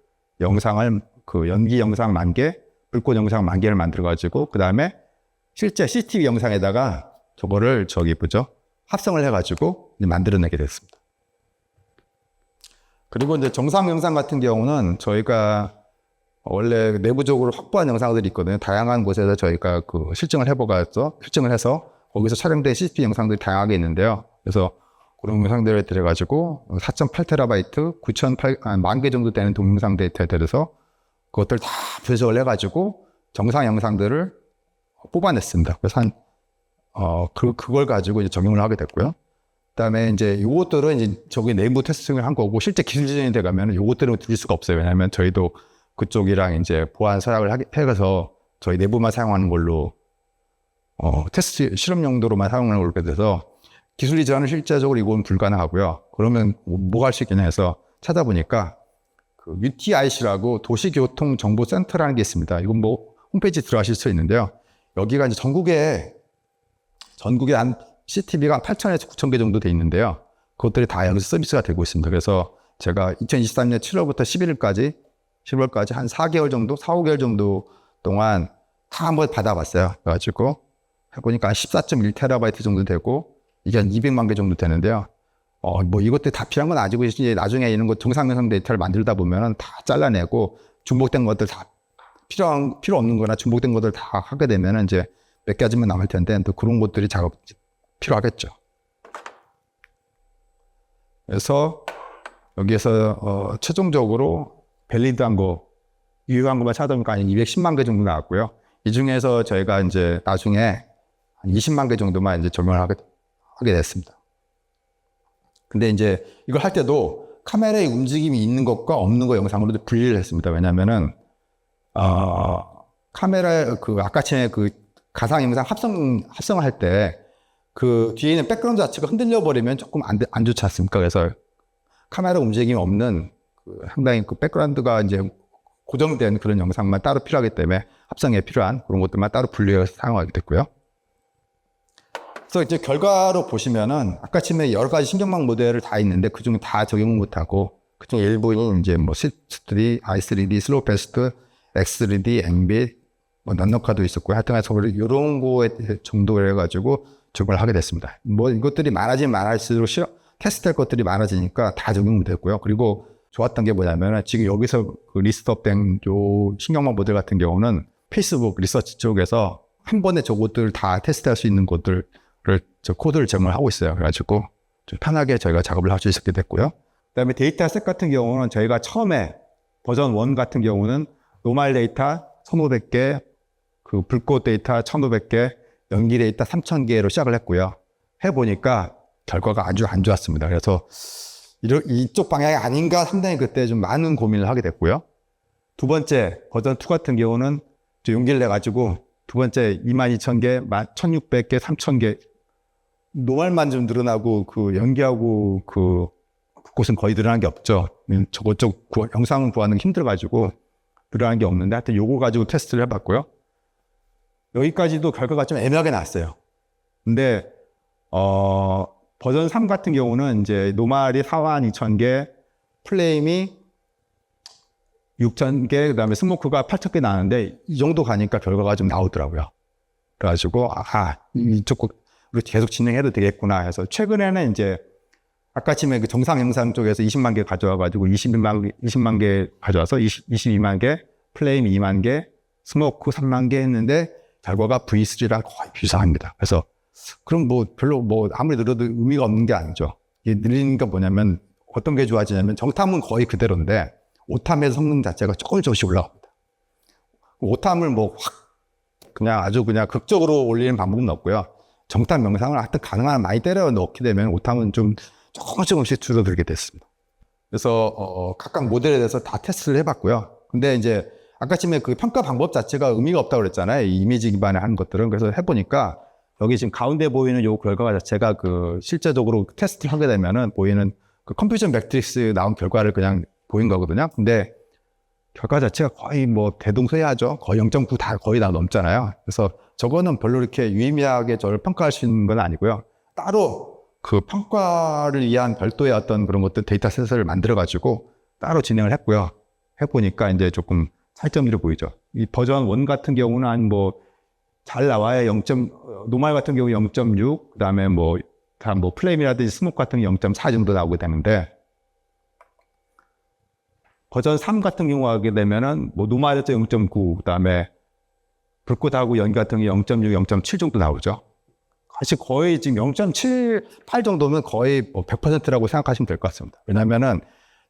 영상을 연기 영상 10,000개, 불꽃 영상 10,000개를 만들어가지고 그 다음에 실제 CCTV 영상에다가 저거를 합성을 해가지고 만들어내게 됐습니다. 그리고 이제 정상 영상 같은 경우는 저희가 원래 내부적으로 확보한 영상들이 있거든요. 다양한 곳에서 저희가 실증을 해서 거기서 촬영된 CCTV 영상들이 다양하게 있는데요. 그래서 그런 영상들을 들여가지고 4.8TB, 10,000개 정도 되는 동영상 데이터에 들여서 그것들 다 분석을 해가지고 정상 영상들을 뽑아냈습니다. 그래서 그걸 가지고 이제 적용을 하게 됐고요. 그다음에 이제 요것들은 이제 저기 내부 테스팅을 한 거고, 실제 기술 지정이 돼가면 요것들은 드릴 수가 없어요. 왜냐하면 저희도 그쪽이랑 이제 보안 서약을 해서 저희 내부만 사용하는 걸로 테스트 실험 용도로만 사용을 하게 돼서 기술 이전은 실제적으로 이건 불가능하고요. 그러면 뭐가 할 수 있겠냐 해서 찾아보니까 그 UTIC라고 도시교통정보센터라는 게 있습니다. 이건 뭐 홈페이지 들어가실 수 있는데요. 여기가 이제 전국에 한 CCTV가 8,000에서 9,000개 정도 돼 있는데요. 그것들이 다 여기서 서비스가 되고 있습니다. 그래서 제가 2023년 7월부터 11월까지 한 4개월 정도, 4, 5개월 정도 동안 다 한번 받아봤어요. 그래가지고 해보니까 14.1TB 정도 되고 이게 한 200만 개 정도 되는데요. 뭐 이것들 다 필요한 건 아니고 이제 나중에 이런 거 정상면상 데이터를 만들다 보면은 다 잘라내고 중복된 것들 다 필요 없는 거나 중복된 것들 다 하게 되면은 이제 몇 가지만 남을 텐데 또 그런 것들이 작업 필요하겠죠. 그래서 여기에서 최종적으로 밸리드한 거, 유효한 것만 찾아보니까 한 210만 개 정도 나왔고요. 이 중에서 저희가 이제 나중에 한 20만 개 정도만 이제 적용을 하게 됐습니다. 근데 이제 이걸 할 때도 카메라의 움직임이 있는 것과 없는 것 영상으로 분리를 했습니다. 왜냐면은, 카메라, 아까 전에 가상 영상 합성을 할 때, 뒤에 있는 백그라운드 자체가 흔들려 버리면 조금 안 좋지 않습니까? 그래서 카메라 움직임이 없는, 상당히 백그라운드가 이제 고정된 그런 영상만 따로 필요하기 때문에 합성에 필요한 그런 것들만 따로 분리해서 사용하게 됐고요. 그래서 이제 결과로 보시면은 아까 전에 여러 가지 신경망 모델을 다 있는데 그 중에 다 적용을 못하고 그중 일부는 이제 뭐 C3D, I3D, 슬로우 패스트, X3D, 앵빗, 뭐 넌너카도 있었고 하여튼 이런 거에 정도를 해가지고 적용을 하게 됐습니다. 뭐 이것들이 많아지면 많아질수록 테스트할 것들이 많아지니까 다 적용됐고요. 그리고 좋았던 게 뭐냐면 지금 여기서 리스트업된 요 신경망 모델 같은 경우는 페이스북 리서치 쪽에서 한 번에 저것들을 다 테스트할 수 있는 것들을 코드를 제공을 하고 있어요. 그래가지고 좀 편하게 저희가 작업을 할 수 있게 됐고요. 그다음에 데이터셋 같은 경우는 저희가 처음에 버전 1 같은 경우는 노멀 데이터 1,500개, 불꽃 데이터 1,500개, 연기 데이터 3,000개로 시작을 했고요. 해보니까 결과가 아주 안 좋았습니다. 그래서 이쪽 방향이 아닌가 상당히 그때 좀 많은 고민을 하게 됐고요. 두 번째 버전 2 같은 경우는 좀 용기를 내가지고 두 번째 22,000개, 1,600개, 3,000개 노멀만 좀 늘어나고 연기하고 그곳은 거의 늘어난 게 없죠. 저것 영상을 구하는 게 힘들어가지고 늘어난 게 없는데 하여튼 요거 가지고 테스트를 해봤고요. 여기까지도 결과가 좀 애매하게 나왔어요. 근데 버전 3 같은 경우는 이제 노멀이 42,000개, 플레임이 6,000개, 그 다음에 스모크가 8,000개 나왔는데 이 정도 가니까 결과가 좀 나오더라고요. 그래가지고 이쪽 계속 진행해도 되겠구나 해서 최근에는 이제 아까 전에 정상 영상 쪽에서 20만 개 가져와가지고 20만 개 가져와서 22만 개, 플레임 2만 개, 스모크 3만 개 했는데 결과가 V3랑 거의 비슷합니다. 그래서 그럼 별로 아무리 늘어도 의미가 없는 게 아니죠. 이게 늘리는 게 뭐냐면 어떤 게 좋아지냐면 정탐은 거의 그대로인데 오탐의 성능 자체가 조금씩 올라갑니다. 오탐을 아주 극적으로 올리는 방법은 없고요. 정탐 영상을 하여튼 가능한 한 많이 때려 넣게 되면 오탐은 좀 조금씩 줄어들게 됐습니다. 그래서 각각 모델에 대해서 다 테스트를 해봤고요. 근데 이제 아까 전에 평가 방법 자체가 의미가 없다고 그랬잖아요. 이 이미지 기반에 하는 것들은. 그래서 해보니까 여기 지금 가운데 보이는 요 결과 자체가 실제적으로 테스트를 하게 되면은 보이는 컴퓨전 매트릭스 나온 결과를 그냥 보인 거거든요. 근데 결과 자체가 거의 대동소이하죠. 거의 0.9 거의 다 넘잖아요. 그래서 저거는 별로 이렇게 유의미하게 저를 평가할 수 있는 건 아니고요. 따로 평가를 위한 별도의 어떤 그런 것들 데이터셋을 만들어가지고 따로 진행을 했고요. 해보니까 이제 조금 차이점이 보이죠. 이 버전 1 같은 경우는 잘 나와야 노멀 같은 경우 0.6, 그 다음에 플레임이라든지 스모크 같은 경우 0.4 정도 나오게 되는데, 버전 3 같은 경우 하게 되면은, 노멀에서 0.9, 그 다음에 불꽃하고 연기 같은 경우 0.6, 0.7 정도 나오죠. 사실 거의 지금 0.78 정도면 거의 100%라고 생각하시면 될 것 같습니다. 왜냐면은,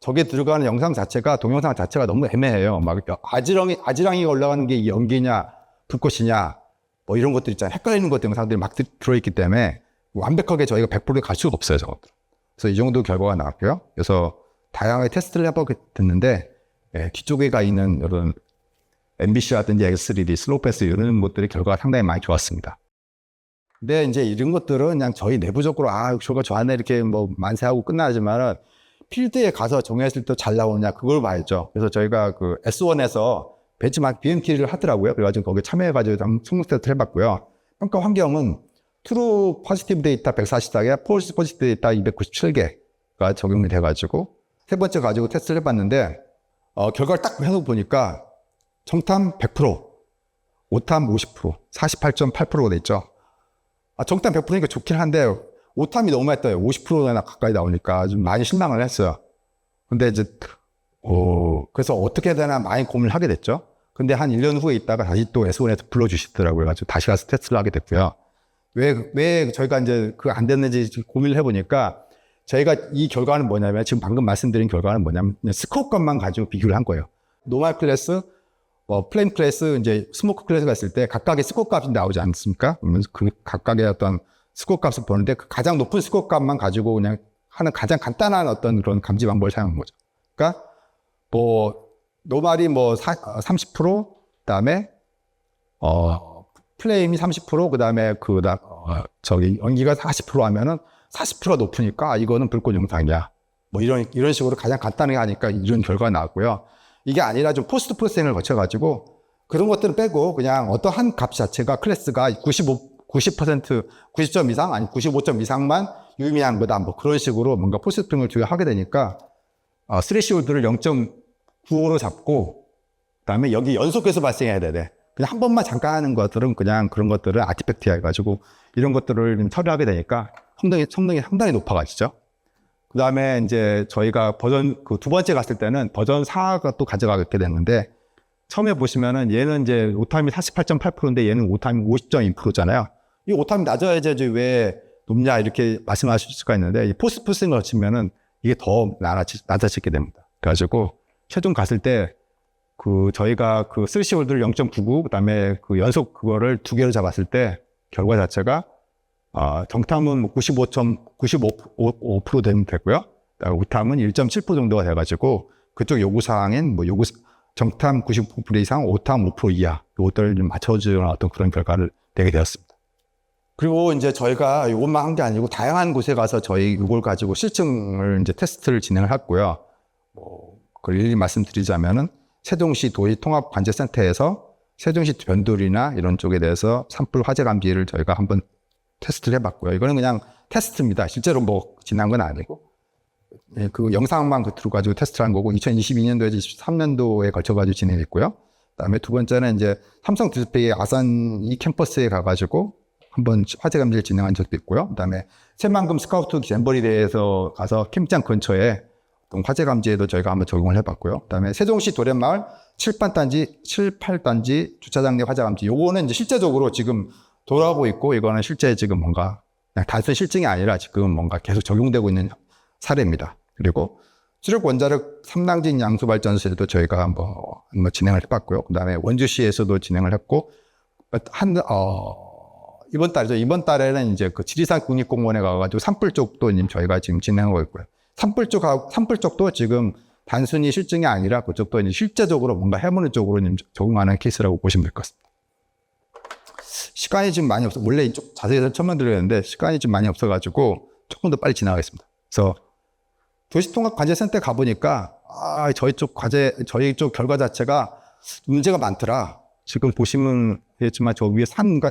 저게 들어가는 영상 자체가, 동영상 자체가 너무 애매해요. 아지랑이가 올라가는 게 연기냐, 불꽃이냐, 이런 것들 있잖아요. 헷갈리는 것들 영상들이 막 들어있기 때문에 완벽하게 저희가 100%에 갈 수가 없어요, 저것들. 그래서 이 정도 결과가 나왔고요. 그래서 다양하게 테스트를 해보게 됐는데, 뒤쪽에 가 있는 이런 MBC라든지 X3D, 슬로우 패스 이런 것들의 결과가 상당히 많이 좋았습니다. 근데 이제 이런 것들은 그냥 저희 내부적으로 저거 좋아하네 이렇게 뭐 만세하고 끝나지만은 필드에 가서 정했을 때 잘 나오냐 그걸 봐야죠. 그래서 저희가 그 S1에서 벤치마크 BMT를 하더라고요. 그래가지고 거기에 참여해가지고 한번 총력 테스트를 해봤고요. 평가 환경은 트루 포지티브 데이터 144개, 폴스 포지티브 데이터 297개가 적용이 돼가지고 세 번째 가지고 테스트를 해봤는데 결과를 딱 해서 보니까 정탐 100%, 오탐 50%, 48.8%가 됐죠. 정탐 100%니까 좋긴 한데 오탐이 너무 많이 떠요. 50%나 가까이 나오니까 좀 많이 실망을 했어요. 근데 이제 그래서 어떻게 해야 되나 많이 고민을 하게 됐죠. 근데 한 1년 후에 있다가 다시 또 S1에서 불러주시더라고요. 그래가지고 다시 가서 테스트를 하게 됐고요. 왜 저희가 이제 안 됐는지 고민을 해보니까 저희가 이 결과는 뭐냐면 지금 방금 말씀드린 결과는 뭐냐면 스코어 값만 가지고 비교를 한 거예요. 노멀 클래스, 플레임 클래스, 이제 스모크 클래스가 있을 때 각각의 스코어 값이 나오지 않습니까? 그러면 그 각각의 어떤 스코어 값을 보는데 그 가장 높은 스코어 값만 가지고 그냥 하는 가장 간단한 어떤 그런 감지 방법을 사용한 거죠. 그러니까 노멀이 30%, 그다음에 플레임이 30%, 그다음에 연기가 40% 하면은 40%가 높으니까 이거는 불꽃 영상이야. 이런 식으로 가장 간단하게 하니까 이런 결과가 나왔고요. 이게 아니라 좀 포스트 프로세싱을 거쳐가지고 그런 것들은 빼고 그냥 어떤 한 값 자체가 클래스가 90점 이상 아니 95점 이상만 유의미한 거다. 그런 식으로 뭔가 포스트 프로세싱을 주의하게 되니까 스레시홀드를 0.95로 잡고 그다음에 여기 연속해서 발생해야 돼. 그냥 한 번만 잠깐 하는 것들은 그냥 그런 것들을 아티팩트 해가지고 이런 것들을 좀 처리하게 되니까 성능이 상당히 높아가지죠. 그 다음에 이제 저희가 두 번째 갔을 때는 버전 4가 또 가져가게 됐는데 처음에 보시면은 얘는 이제 오타임이 48.8%인데 얘는 오타임이 50.2%잖아요. 이 오타임이 낮아야지 왜 높냐 이렇게 말씀하실 수가 있는데 이 포스트 프로세싱을 거치면은 이게 더 낮아지게 됩니다. 그래가지고 최종 갔을 때 저희가 스레시홀드를 0.99 그다음에 연속 그거를 두 개로 잡았을 때 결과 자체가 정탐은 95% 되면 되고요. 오탐은 1.7% 정도가 돼가지고 그쪽 요구사항인 정탐 95% 이상, 오탐 5% 이하 이것들을 좀 맞춰주는 어떤 그런 결과를 내게 되었습니다. 그리고 이제 저희가 이것만 한 게 아니고 다양한 곳에 가서 저희 이걸 가지고 실증을 이제 테스트를 진행을 했고요. 그걸 일일이 말씀드리자면은 세종시 도시통합관제센터에서 세종시 변두리나 이런 쪽에 대해서 산불 화재 감지를 저희가 한번 테스트를 해봤고요. 이거는 그냥 테스트입니다. 실제로 지난 건 아니고. 그 영상만 들어가지고 테스트를 한 거고, 2022년도에서 23년도에 걸쳐가지고 진행했고요. 그 다음에 두 번째는 이제 삼성 디스플레이 아산 이 캠퍼스에 가가지고 한번 화재 감지를 진행한 적도 있고요. 그 다음에 새만금 스카우트 잼버리 대회에서 가서 캠프장 근처에 화재 감지에도 저희가 한번 적용을 해봤고요. 그 다음에 세종시 도련마을 7, 8단지 주차장 내 화재 감지. 요거는 이제 실제적으로 지금 돌아오고 있고, 이거는 실제 지금 뭔가 그냥 단순 실증이 아니라 지금 뭔가 계속 적용되고 있는 사례입니다. 그리고 수력 원자력 3당진 양수발전소에도 저희가 한번 진행을 해봤고요. 그 다음에 원주시에서도 진행을 했고, 이번 달에는 이제 지리산 국립공원에 가가지고 산불 쪽도 저희가 지금 진행하고 있고요. 산불 쪽도 지금 단순히 실증이 아니라 그쪽도 이제 실제적으로 뭔가 해보는 쪽으로 적용하는 케이스라고 보시면 될 것 같습니다. 시간이 지금 많이 없어. 원래 이쪽 자세히 설명드렸는데 시간이 좀 많이 없어가지고 조금 더 빨리 지나가겠습니다. 그래서 도시통합관제센터 가보니까 저희 쪽 결과 자체가 문제가 많더라. 지금 보시면 되겠지만 저 위에 산과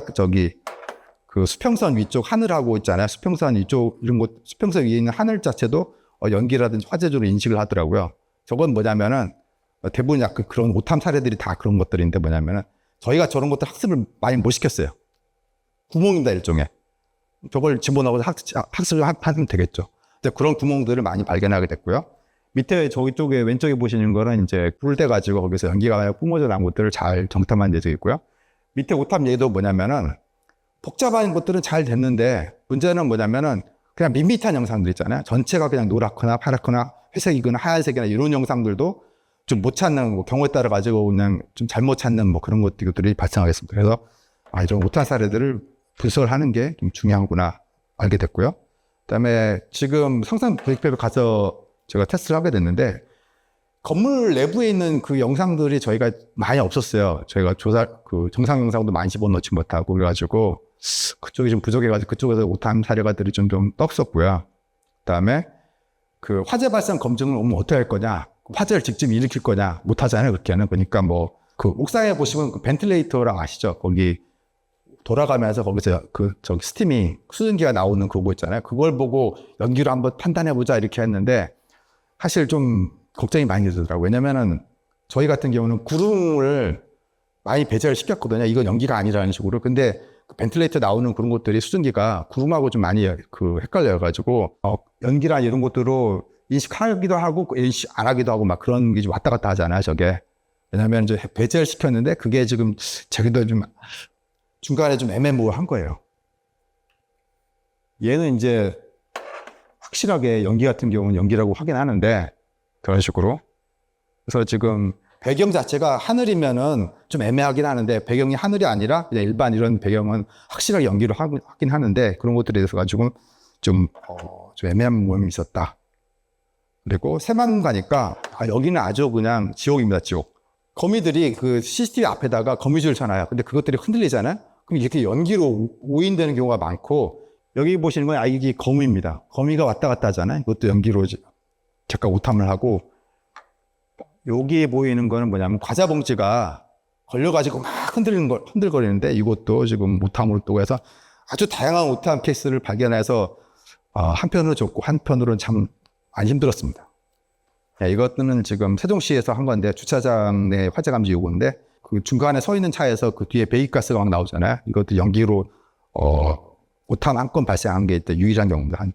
수평선 위쪽 하늘하고 있잖아요. 수평선 위쪽 이런 곳, 수평선 위에 있는 하늘 자체도 연기라든지 화재적으로 인식을 하더라고요. 저건 뭐냐면은 대부분 약간 그런 오탐 사례들이 다 그런 것들인데 뭐냐면은 저희가 저런 것들 학습을 많이 못 시켰어요. 구멍입니다, 일종의. 저걸 집어넣어서 학습을 하면 되겠죠. 그런 구멍들을 많이 발견하게 됐고요. 밑에 저기 쪽에 왼쪽에 보시는 거는 이제 불을 대 가지고 거기서 연기가 뿜어져 나온 것들을 잘 정탐한 예정이 있고요. 밑에 오탐 얘도 뭐냐면은 복잡한 것들은 잘 됐는데 문제는 뭐냐면은 그냥 밋밋한 영상들 있잖아요. 전체가 그냥 노랗거나 파랗거나 회색이거나 하얀색이나 이런 영상들도 좀 못 찾는 경우에 따라 가지고 그냥 좀 잘못 찾는 그런 것들이 발생하겠습니다. 그래서 이런 오탄 사례들을 분석을 하는 게 좀 중요하구나 알게 됐고요. 그다음에 지금 성산 브레이크밸브 가서 제가 테스트를 하게 됐는데 건물 내부에 있는 그 영상들이 저희가 많이 없었어요. 저희가 정상 영상도 많이 집어넣지 못하고 그래가지고 그쪽이 좀 부족해가지고 그쪽에서 오탄 사례가들이 좀 떴었고요. 그다음에 그 화재 발생 검증을 오면 어떻게 할 거냐? 화재를 직접 일으킬 거냐? 못 하잖아요, 그렇게는. 그러니까 뭐 그 옥상에 보시면 그 벤틸레이터랑 아시죠? 거기 돌아가면서 거기서 그 저기 스팀이 수증기가 나오는 그거 있잖아요. 그걸 보고 연기로 한번 판단해 보자 이렇게 했는데 사실 좀 걱정이 많이 되더라고요. 왜냐면은 저희 같은 경우는 구름을 많이 배제를 시켰거든요. 이건 연기가 아니라는 식으로. 근데 그 벤틸레이터 나오는 그런 것들이 수증기가 구름하고 좀 많이 그 헷갈려가지고 연기나 이런 것들로 인식하기도 하고 인식 안 하기도 하고 막 그런 게 좀 왔다 갔다 하잖아요. 저게. 왜냐면 이제 배제를 시켰는데 그게 지금 제기도 좀 중간에 좀 애매모호한 거예요. 얘는 이제 확실하게 연기 같은 경우는 연기라고 확인하는데 그런 식으로. 그래서 지금 배경 자체가 하늘이면은 좀 애매하긴 하는데 배경이 하늘이 아니라 그냥 일반 이런 배경은 확실하게 연기로 하긴 하는데 그런 것들에 대해서 가지고 좀 애매한 부분이 있었다. 그리고 새만 가니까 여기는 아주 그냥 지옥입니다, 지옥. 거미들이 그 CCTV 앞에다가 거미줄 잖아요. 근데 그것들이 흔들리잖아요. 그럼 이렇게 연기로 오인되는 경우가 많고 여기 보시는 건 이게 거미입니다. 거미가 왔다 갔다 하잖아요. 이것도 연기로 잠깐 오탐을 하고 여기에 보이는 거는 뭐냐면 과자 봉지가 걸려가지고 막 흔들거리는데 이것도 지금 오탐으로 또 해서 아주 다양한 오탐 케이스를 발견해서 한편으로 좋고 한편으로는 참 많이 힘들었습니다. 네, 이것들은 지금 세종시에서 한 건데 주차장 내 화재 감지 요구인데 그 중간에 서 있는 차에서 그 뒤에 배기가스가 막 나오잖아요. 이것도 연기로 오탄 한 건 발생한 게 유일한 경우입니다. 한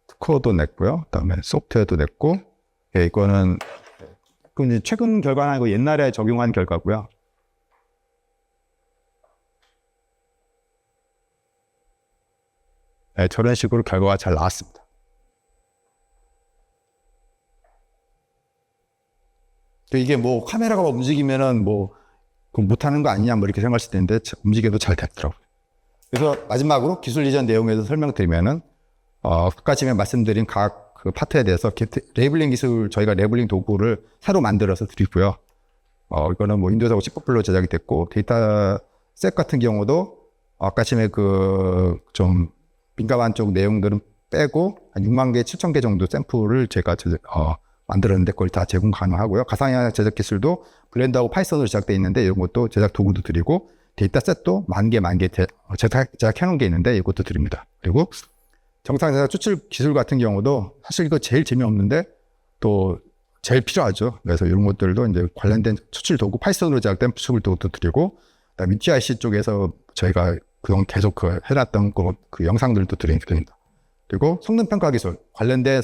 특허도 냈고요. 그다음에 소프트웨어도 냈고, 예, 이거는 최근 결과는 아니고 옛날에 적용한 결과고요. 네, 저런 식으로 결과가 잘 나왔습니다. 이게 뭐 카메라가 움직이면은 뭐 못하는 거 아니냐 뭐 이렇게 생각하실 텐데 움직여도 잘 됐더라고요. 그래서 마지막으로 기술 이전 내용에서 설명드리면은 아까 전에 말씀드린 각 그 파트에 대해서 레이블링 기술 저희가 레이블링 도구를 새로 만들어서 드리고요. 이거는 뭐 윈도우하고 C++로 제작이 됐고 데이터 셋 같은 경우도 아까 전에 그 좀 민감한 쪽 내용들은 빼고 한 6만 개, 7천 개 정도 샘플을 제가 만들었는데 그걸 다 제공 가능하고요. 가상현상 제작 기술도 블렌더하고 파이썬으로 제작되어 있는데 이런 것도 제작 도구도 드리고 데이터 셋도 만 개 제작해놓은 게 있는데 이것도 드립니다. 그리고 정상회사 추출 기술 같은 경우도 사실 이거 제일 재미없는데 또 제일 필요하죠. 그래서 이런 것들도 이제 관련된 추출 도구, 파이썬으로 제작된 추출 도구도 드리고, 그다음에 TIC 쪽에서 저희가 그동안 계속 해놨던 그 영상들도 드립니다. 그리고 성능 평가 기술 관련된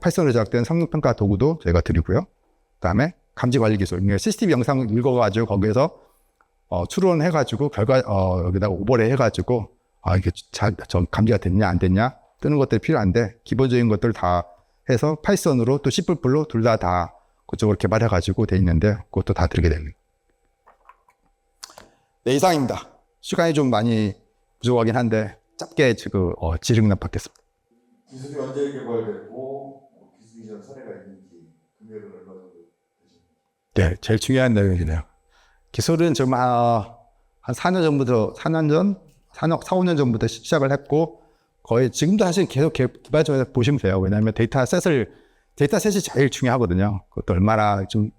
파이썬으로 제작된 성능 평가 도구도 저희가 드리고요. 그다음에 감지 관리 기술, CCTV 영상 읽어가지고 거기에서 추론해가지고 여기다가 오버레이 해가지고 이게 감지가 됐냐 안 됐냐 뜨는 것들이 필요한데 기본적인 것들 다 해서 파이썬으로 또 C++로 둘 다 그쪽으로 개발해가지고 돼 있는데 그것도 다 드리게 됩니다. 네, 이상입니다. 시간이 좀 많이 부족하긴 한데 짧게 지금 질의응답 받겠습니다. 기술이 언제 개발됐고 기술 이전 사례가 있는지 금액은 얼마 정도 되십니까? 네, 제일 중요한 내용이네요. 기술은 지금 한 4년 전부터 4, 5년 전부터 시작을 했고 거의 지금도 사실 계속 개발 중에서 보시면 돼요. 왜냐하면 데이터셋이 제일 중요하거든요. 그것도 얼마나 좀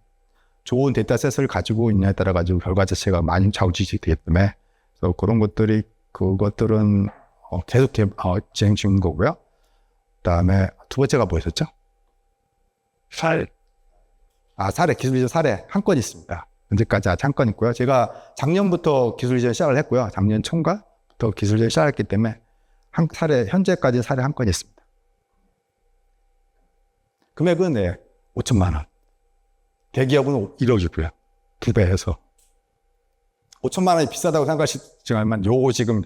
좋은 데이터셋을 가지고 있냐에 따라 가지고 결과 자체가 많이 좌우지되기 때문에 그래서 그것들은 계속 진행 중인 거고요. 그다음에 두 번째가 뭐였었죠? 사례 기술 이전 사례 한 건 있습니다. 현재까지 한 건 있고요. 제가 작년부터 기술 이전 시작을 했고요. 작년 총괄부터 기술 이전 시작했기 때문에 현재까지 사례 한 건 있습니다. 금액은 5천만 원. 대기업은 1억이고요. 2배 해서. 5천만 원이 비싸다고 생각하시지만 요거 지금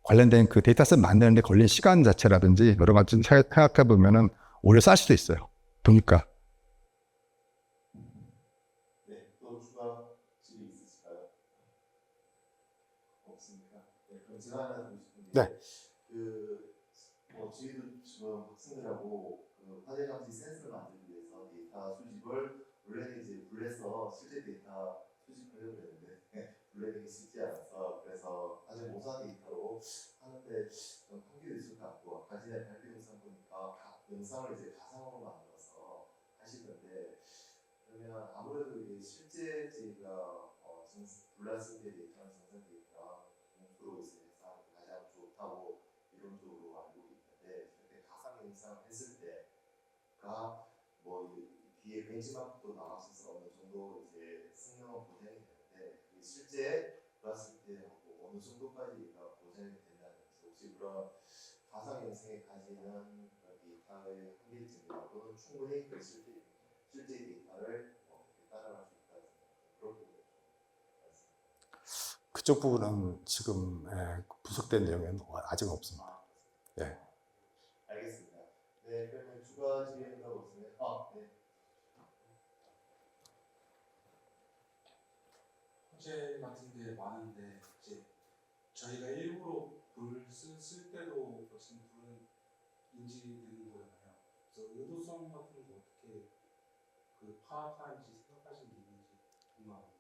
관련된 그 데이터셋 만드는데 걸린 시간 자체라든지 여러 가지 생각해 보면은 오히려 쌀 수도 있어요. 보니까. 네, 또 추가 질의 있으실까요? 없습니까? 네, 그럼 제가 하나 드리고 싶은데 네. 저희도 지금 학생들하고 화재 감지 센서를 만들기 위해서 데이터 수집을 원래는 이제 블에서 실제 데이터 수집하려고 했는데 블랙이 쉽지 않아서 그래서 모사 데이터로 하는데 좀 한계도 있을 것 같고 아까 전에 발표 영상 보니까 영상을 이제 가상으로 만들어서 하시던데 그러면 아무래도 이게 실제 저희가 블라스트 데이터랑 정상 데이터랑 공수로 이제 가장 좋다고 이론적으로 알고 있는데 이렇게 가상 영상 했을 때가 뭐 뒤에 벤치마크도 나왔어서 어느 정도 이제 승능은 보장이 되는데 실제 봤을 때 어느 정도까지가 보장이 된다는지 혹시 그런 가상 영상에 가지는 그런 데이터의 한계점이나 또는 충분히 그 실제 데이터를 어떻게 따라갈 수 있다는 그런 부분을 좀 말씀드립니다. 그쪽 부분은 지금 분석된 내용은 아직 없습니다. 예. 알겠습니다. 네, 그러면 추가 질의가 없으면 네. 화재 같은 게 많은데 이제 저희가 일부러 불을 쓸 때도 지금 불은 인지되는 거잖아요. 그래서 의도성 같은 거 어떻게 그 파악하는지 생각하시는 게 있는지 궁금합니다.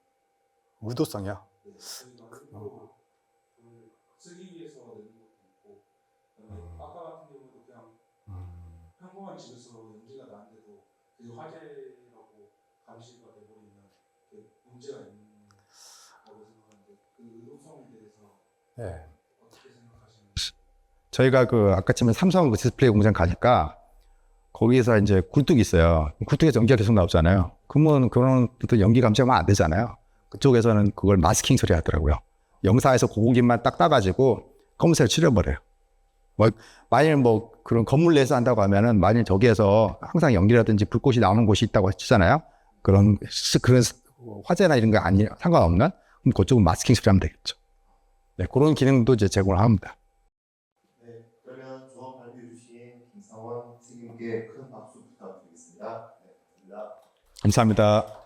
의도성이요? 네, 저희가 일부러 불을 쓰기 위해서 내는 것도 있고, 그다음에 아까 같은 경우도 그냥 평범한 집에서 연기가 나는데도 그게 화재라고 감시가 돼버리면 문제가 있는 거라고 생각하는데 그 의도성에 대해서 예. 어떻게 생각하시는지. 저희가 그 아까쯤에 삼성 그 디스플레이 공장 가니까 거기에서 이제 굴뚝이 있어요. 굴뚝에서 연기가 계속 나오잖아요. 그러면 그런 또 연기 감지하면 안 되잖아요. 그쪽에서는 그걸 마스킹 처리 하더라고요. 영상에서 고공기만 딱 따가지고 검은색을 칠해버려요. 뭐, 만일 뭐 그런 건물 내에서 한다고 하면은 만일 저기에서 항상 연기라든지 불꽃이 나오는 곳이 있다고 했잖아요. 그런 화재나 이런 거 아니, 상관없는? 그럼 그쪽은 마스킹 처리하면 되겠죠. 네, 그런 기능도 이제 제공을 합니다. 네, 그러면 조언 발표해 주신 김상원 선생님께 큰 박수 부탁드리겠습니다. 네, 감사합니다. 감사합니다.